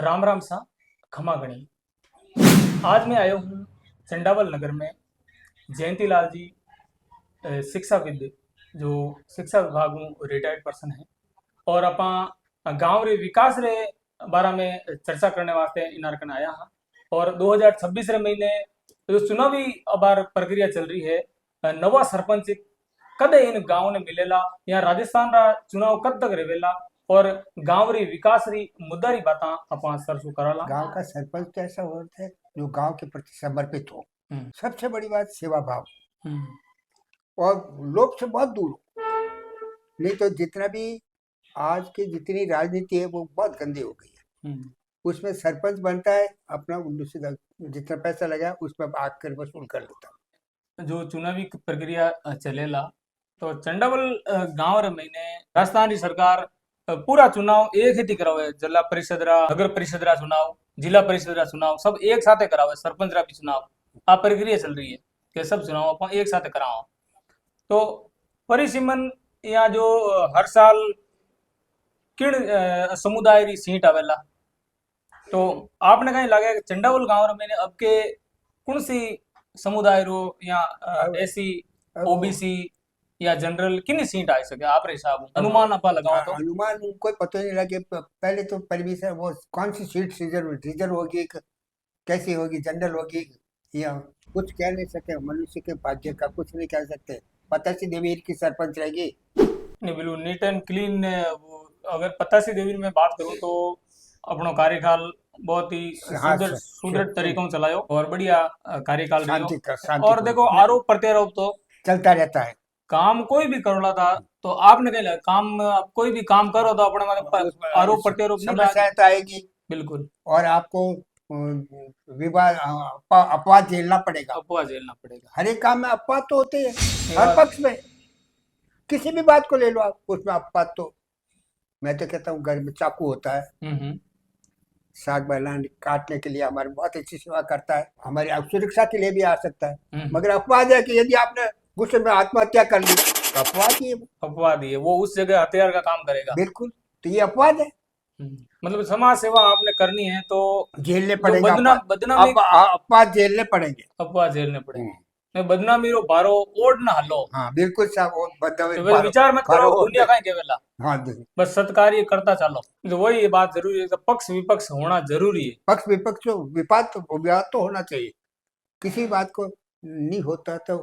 राम राम सा खमा गणी। आज मैं आया हूँ चंडावल नगर में। जयंती लाल जी शिक्षाविद जो शिक्षा विभाग में रिटायर्ड पर्सन है और अपा गांव रे विकास रे बारे में चर्चा करने वास्ते इनार कन आया हाँ। और 2026 रे महीने जो चुनावी अबार प्रक्रिया चल रही है, नवा सरपंच कद इन गांव ने मिलेला या राजस्थान रा चुनाव कद तक रेवेला और गांव री विकास री मुद्दा री बाता अपा सरसु कराला। गांव का सरपंच तो ऐसा होता है जो गांव के प्रति समर्पित हो। हम्म, सबसे बड़ी बात सेवा भाव हम्म, और लोभ से बहुत दूर हो। नहीं तो जितना भी आज की जितनी राजनीति है वो बहुत गंदी हो गई है। हम्म। उसमें सरपंच बनता है अपना उल्लू सीधा जितना पैसा लगा उसमें आग कर वसूल कर लेता है। जो चुनावी प्रक्रिया चलेला तो चंडावल गांव रे महीने राजस्थान की सरकार पूरा चुनाव एक ही करावे। जिला परिषद रा, नगर परिषद रा चुनाव, जिला परिषद रा चुनाव सब एक साथ करावे। सरपंच रा भी चुनाव आ प्रक्रिया चल रही है कि सब चुनाव अपन एक साथ कराओ। तो परिसीमन या जो हर साल किन समुदाय री सीट आवेला। तो आपने कहीं लगे चंडावल गांव रे मैंने अब के कौन सी समुदाय रो या अब एसी अब ओबीसी या जनरल किन सीट आ सके आप रे हिसाब अनुमान आपा लगाओ तो। अनुमान कोई पता नहीं लगे। पहले तो परमिशन वो कौन सी सीट रिजर्व होगी कैसी होगी जनरल होगी या कुछ कह नहीं सके। मनुष्य के भाग्य का कुछ नहीं कह सकते। पतासी देवी की सरपंच रहेगी। नहीं बिल्कुल नीट एंड क्लीन। अगर पतासी देवी में बात करूं तो अपनो कार्यकाल बहुत ही हाँ सुदृढ़ तरीकों चलायो और बढ़िया कार्यकाल रहो। शांति का और शांतिपूर्ण देखो आरोप प्रत्यारोप तो चलता रहता है। काम कोई भी करोला था तो आपने कह लिया काम आप कोई भी काम करो तो अपने मतलब आरोप प्रत्यारोप नहीं समस्या लागे। तो आएगी बिल्कुल और आपको विवाद अपवाद झेलना पड़ेगा। अफवाह झेलना पड़ेगा। हर एक काम में अपवाद तो होते हैं ये हर बात पक्ष में। किसी भी बात को ले लो आप उसमें अपवाद तो। मैं तो कहता हूँ घर में चाकू होता है हम्म। साग बैलान काटने के लिए हमारी बहुत अच्छी सेवा करता है। हमारी सुरक्षा के लिए भी आ सकता है। हम्म। मगर अपवाद है कि यदि आपने गुस्से में आत्महत्या कर ली तो अपवाद ही है वो। अपवाद ही है वो उस जगह हथियार का काम करेगा। बिल्कुल तो ये अपवाद है मतलब समाज सेवा आपने करनी है तो झेलने जो पड़ेगा बदनामी अपवाद झेलने पड़ेंगे। अफवाह झेलने पड़ेंगे। मैं बदनामी रो बारो ओढ़ ना हलो हाँ बिल्कुल साहब वो तो वे विचार मत करो दुनिया का केवला हाँ बस सत्कार्य करता चलो। तो वही ये बात जरूरी है कि पक्ष विपक्ष होना जरूरी है। पक्ष विपक्ष विवाद तो होना चाहिए। किसी बात को नहीं होता तो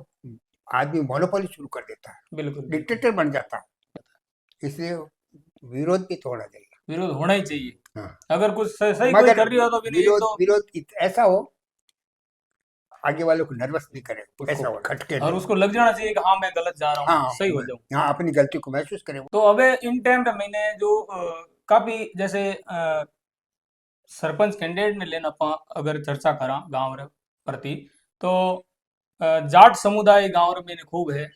आदमी मोनोपोली शुरू कर देता है। बिल्कुल डिक्टेटर बन जाता है। इसलिए विरोध भी तो होना चाहिए। विरोध होना ही चाहिए। हाँ। अगर कुछ सही कोई मगर कर रही हो तो फिर एक विरोध तो विरोध ऐसा हो आगे वालों को नर्वस नहीं करे। ऐसा उसको हो खटके और नहीं। उसको लग जाना चाहिए कि हाँ मैं गलत जा रहा हूँ हाँ सही हो जाऊँ। हाँ अपनी गलती को महसूस करे। तो अबे इन टाइम पे मैंने जो काफी जैसे सरपंच कैंडिडेट ने लेना पा अगर चर्चा करा गांव रे प्रति तो जाट समुदाय गांव रे में खूब है।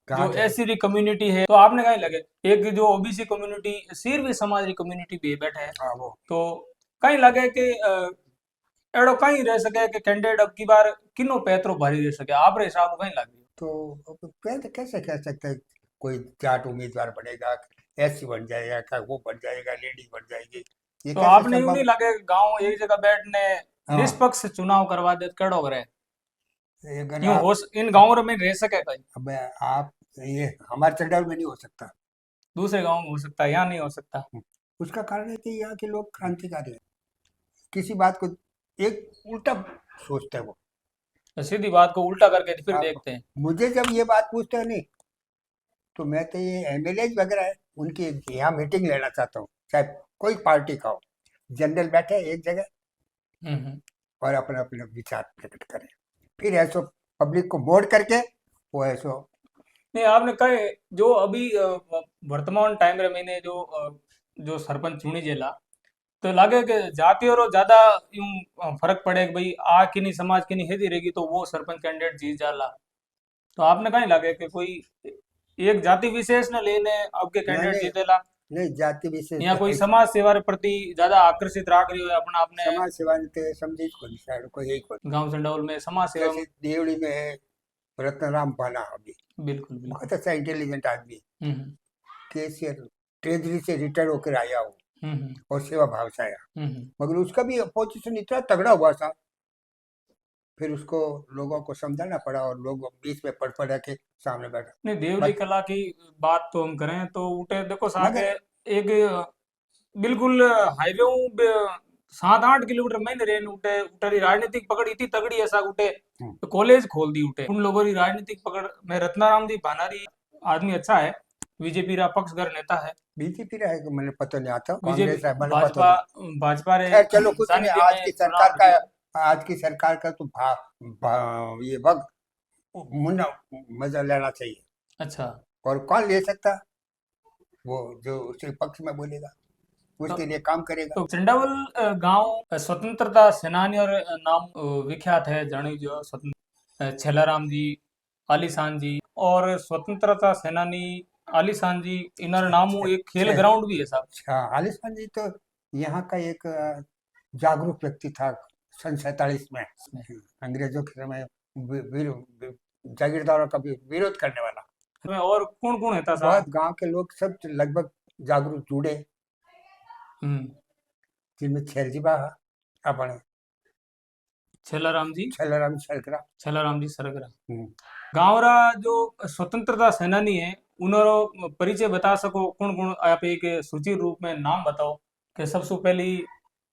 जो एसी री कम्युनिटी है तो आपने कहीं लगे एक जो ओबीसी कम्युनिटी सिरवी समाज री कम्युनिटी भी बैठे है। हाँ वो तो कहीं लगे कि एड़ो कहीं रह सके कि कैंडिडेट अब की बार किनो पैतरो भारी रह सके आप रे हिसाब कहीं लगे। तो कैसे कह सकते हैं कोई जाट उम्मीदवार बनेगा ऐसी बन जाएगा क्या वो बन जाएगा लेडी बन जाएगी ये तो कैसे आपने यूं संभव। नहीं लगे गांव एक जगह बैठने हाँ निष्पक्ष चुनाव करवा दे कड़ो करे अगर यूं आप हो इन गांवों में रह सके कहीं अब आप ये हमारे चंडाल में नहीं हो सकता। दूसरे गांव में हो सकता है यहाँ नहीं हो सकता। उसका कारण है कि यहाँ के लोग क्रांतिकारी हैं। किसी बात को एक उल्टा सोचते हैं वो। तो सीधी बात को उल्टा करके फिर आप देखते हैं। मुझे जब ये बात पूछते हैं नहीं तो मैं तो ये एमएलए वगैरह है उनकी यहाँ मीटिंग लेना चाहता हूँ चाहे कोई पार्टी का हो। जनरल बैठे एक जगह हम्म। और अपना अपना विचार प्रकट करें फिर ऐसो पब्लिक को मोड़ करके वो ऐसो। नहीं आपने कहे जो अभी वर्तमान टाइम रे मैंने जो सरपंच चुनी जेला तो लागे कि जाति और ज्यादा यूं फर्क पड़े कि भाई आ की नहीं समाज की नहीं हेदी रहेगी तो वो सरपंच कैंडिडेट जीत जाला। तो आपने कहीं लगे कि कोई एक जाति विशेष ने लेने आपके कैंडिडेट नहीं जीतेला नहीं जाति विशेष या कोई समाज सेवा रे प्रति ज्यादा आकर्षित राख रही हो अपना अपने समाज सेवा ने समझी को साइड को यही को गांव चंडौल में समाज सेवा जैसे देवड़ी में है रत्नाराम पाला अभी बिल्कुल बिल्कुल। बहुत अच्छा इंटेलिजेंट आदमी हम्म। केसीआर ट्रेजरी से रिटायर होकर आया हो हम्म और सेवा भाव से आया, हम्म मगर उसका भी अपोजिशन इतना तगड़ा हुआ था, फिर उसको लोगों को समझाना पड़ा और लोग बीच में पड़ पड़ा के सामने बैठा। नहीं, देवली बट कला की बात तो हम करें तो उठे देखो साके मगर एक बिल्कुल हाईवे 7-8 किलोमीटर में रेन उठे उठरी राजनीतिक पकड़ इतनी तगड़ी ऐसा उठे हम्म, तो कॉलेज खोल दी उठे उन लोगों की राजनीतिक पकड़ में। रत्नाराम जी भानारी आदमी अच्छा है, बीजेपी रा पक्षधर नेता है। बीजेपी रहेगा मैंने पता नहीं, आता बीजेपी कांग्रेस है मैंने पता भाजपा नहीं। भाजपा रे खैर चलो कुछ नहीं, सानिध्य आज में की चुनाव सरकार का, लड़ियो। आज की सरकार का तो ये वक्त मुन्ना मजा लेना चाहिए। अच्छा, और कौन ले सकता, वो जो उसके पक्ष में बोलेगा, तो उसके लिए काम करेगा। तो चंडावल गांव स्वतंत्रता सेनानी और नाम विख्यात है जानी जो स्वतंत्र छेलाराम जी, आलीशान जी और स्वतंत्रता सेनानी आलीशान जी इनर नामू छे एक खेल छे ग्राउंड भी है साहब। अच्छा, आलिशान जी तो यहाँ का एक जागरूक व्यक्ति था सन 47 में, इसमें अंग्रेजों के समय जागीरदारों का भी विरोध करने वाला। इसमें और कौन कौन है था बहुत साहब? गांव के लोग सब लगभग जागरूक जुड़े, हम्म, जिनमें छेलजीबा अपने छेलाराम जी, छलराम शर्करा। छेलाराम जी सरगरा। हम्म, गाँव रा जो स्वतंत्रता सेनानी है उन्होंने परिचय बता सको कौन कौन? आप एक सूची रूप में नाम बताओ कि सबसे पहली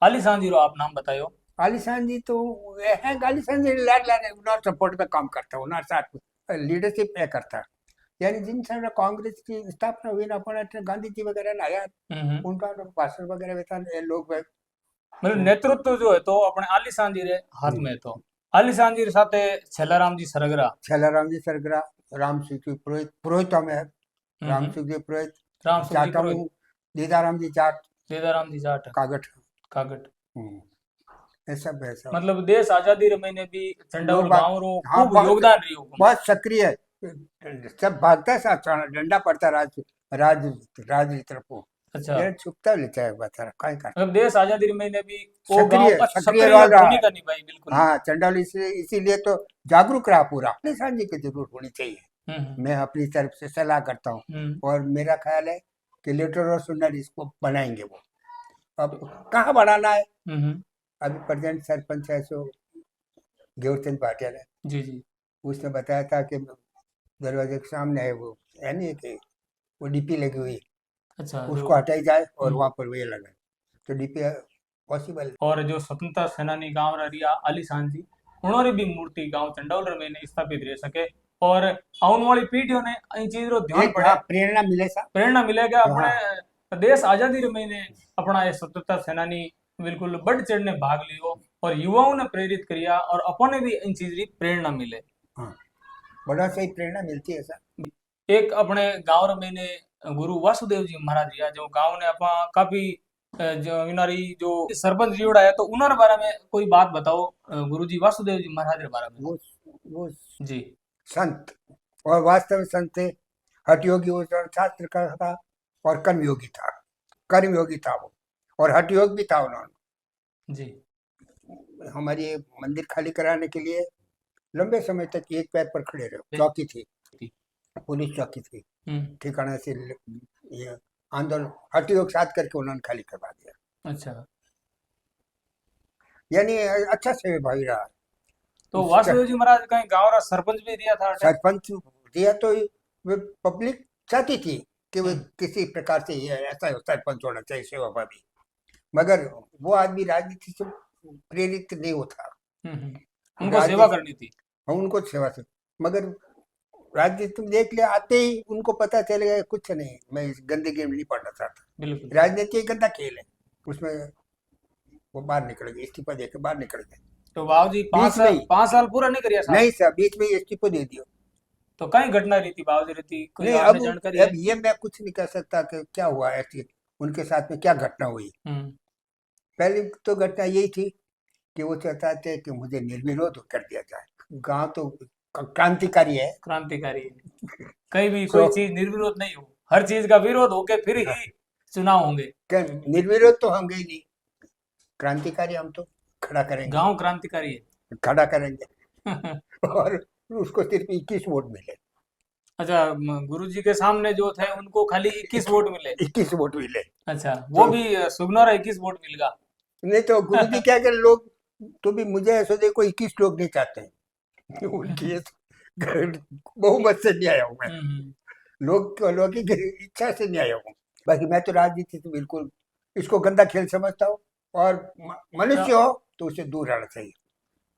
आलीशान जी रो आप नाम बतायो। आलिशान जी तो है, आलिशान जी लाड लाड उन्होंने सपोर्ट में काम करता, उन्होंने साथ लीडरशिप में करता। यानी जिन समय कांग्रेस की स्थापना हुई ना, अपने गांधी जी वगैरह ना आया, हम्म। उनका तो भाषण वगैरह था, ये लोग मतलब वो- नेतृत्व जो है तो अपने आलीशान जी रे हाथ में है। तो आलीशान जी रे साथे छेलाराम जी सरगरा। छलाराम जी सरगरा, राम सिंह जी पुरोहित, पुरोहितों में है, राम हम्म। सिंह जी पुरोहित, राम सुख जी जाटों पुरोहित, में दीदाराम जी जाट, देदाराम जी जाट, कागट। कागट। हम्म, ये सब है सब। मतलब देश आजादी रे मैंने भी चंडावल लोग बाग, गांव रो हाँ खूब बहुत, योगदान रही हो। बहुत सक्रिय है, सब भागता है, साथ डंडा पड़ता है, राज राज की तरफ को, अच्छा, ये छुपता लेता है, बता रहा कहीं करता, मतलब देश आजादी रे मैंने भी वो गांव सक्रिय सक्रिय सक्रिय रोल रहा है। भूमिका निभाई बिल्कुल। हाँ चंडाल इसीलिए तो जागरूक रहा पूरा, निशान जी की जरूर होनी चाहिए, हम्म मैं अपनी तरफ से सलाह करता हूँ। हम्म और मेरा ख्याल है कि लेटर और सुनर इसको बनाएंगे वो। अब कहाँ बनाना है, हम्म। अभी प्रेजेंट सरपंच है सो गेवरचंद भाटिया है, जी जी। उसने बताया था कि दरवाजे के सामने है वो, है नहीं कि वो डीपी लगी हुई, अच्छा, जो उसको हटाई जाए और हम्म। वहां पर वो ये लगाए, तो डीपी पॉसिबल। और जो स्वतंत्रता सेनानी गांव रा रिया आलीशान जी उन्होंने भी मूर्ति गांव चंडौल रे में स्थापित रह सके और आने वाली पीढ़ियों ने इन चीज रो ध्यान एक पड़े, हाँ प्रेरणा मिले सा, प्रेरणा मिलेगा तो हाँ अपने देश आजादी रे महीने अपना ये स्वतंत्रता सेनानी बिल्कुल बढ़ चढ़ने भाग लियो और युवाओं ने प्रेरित किया और अपने भी इन चीज की प्रेरणा मिले। हाँ, बड़ा सही प्रेरणा मिलती है सर। एक अपने गांव रे महीने गुरु वासुदेव जी महाराज रिया जो गांव ने अपा काफी जो इनारी जो सरपंच जीवड़ा है तो उन्होंने बारे में कोई बात बताओ गुरु जी वासुदेव जी महाराज के बारे में। वो जी। संत, और वास्तव में संत थे, हठ योगी वो जो शास्त्र का था, और कर्म योगी था वो, और हठ योग भी था उन्होंने। जी। हमारी ये मंदिर खाली कराने के लिए लंबे समय तक एक पैर पर खड़े रहे, चौकी थी, पुलिस चौकी थी, हम्म। ठिकाने से ये आंदोलन हठ योग साथ करके उन्होंने खाली करवा दिया। अच्छा, यानी अच्छा सेवाभावी रहा। तो उसका वासुदेव जी महाराज कहीं गांव रा सरपंच भी दिया था अटे? सरपंच दिया तो वे पब्लिक चाहती थी कि वे हम्म किसी प्रकार से ये ऐसा सरपंच होना चाहिए सेवाभावी, मगर वो आदमी राजनीति से प्रेरित नहीं होता। उनको सेवा राजनीति करनी थी। हम उनको सेवा से, मगर राजनीति में देख लिया, आते ही उनको पता चलेगा कुछ नहीं, मैं इस गंदे गेम नहीं पढ़ना चाहता, बिल्कुल। राजनीति एक गंदा खेल है, उसमें वो बाहर निकल गए, इस्तीफा दे के बाहर निकल गए तो बाबू जी बीच में ही। 5 साल पूरा नहीं करिया साहब? नहीं सर, बीच में ही इस्तीफा दे दियो। तो कहीं घटना रही थी बाबू जी रहती कोई नहीं, आपने जानकारी अब है? ये मैं कुछ नहीं कह सकता कि क्या हुआ ऐसी, उनके साथ में क्या घटना हुई। हम्म। पहली तो घटना यही थी कि वो चाहता थे कि मुझे निर्विरोध कर दिया जाए, गांव तो क्रांतिकारी है, क्रांतिकारी है। कहीं भी सो कोई चीज निर्विरोध नहीं हो, हर चीज का विरोध होके फिर ही चुनाव होंगे। निर्विरोध तो होंगे ही नहीं, क्रांतिकारी हम तो खड़ा करेंगे, गांव क्रांतिकारी खड़ा करेंगे, है। और उसको सिर्फ 21 वोट मिले, अच्छा, गुरु जी के सामने जो थे उनको खाली 21 वोट मिले। 21 वोट मिले। अच्छा, वो तो भी सुगनौर 21 वोट मिल गया। नहीं तो गुरुजी क्या करें लोग, तो भी मुझे ऐसा देखो 21 लोग नहीं चाहते हैं। उनकी ये बहुमत से नहीं आया हूँ मैं, हम्म, लोग की इच्छा से नहीं आया हूँ। बाकी मैं तो राजनीति से बिल्कुल इसको गंदा खेल समझता हूँ, और मनुष्य हो तो उसे दूर रहना चाहिए,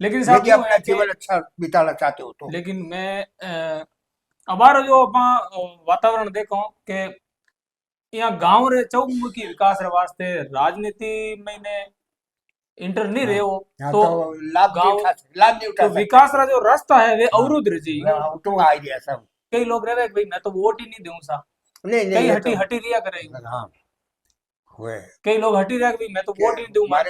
लेकिन साहब यदि यूं अपना है कि जीवन अच्छा बिताना चाहते हो तो। लेकिन मैं अबारो जो अपना वातावरण देखो कि यहाँ गांव रे चौमुखी विकास रे वास्ते राजनीति में ने इंटर नहीं रहे हाँ, हो हाँ तो तो गांव लाभ नहीं उठा तो सकते। विकास रा जो रास्ता है वे हाँ, अवरुद्ध रह जी। यूं तो आ गया सब। कई लोग रहे भाई मैं तो वोट ही नहीं दूं सा, नहीं नहीं कई ये हटी तो हटी रिया करे यूं। हाँ हुए कई लोग हटी रहे कि भाई मैं तो कि वोट ही नहीं दूं, मान हमारे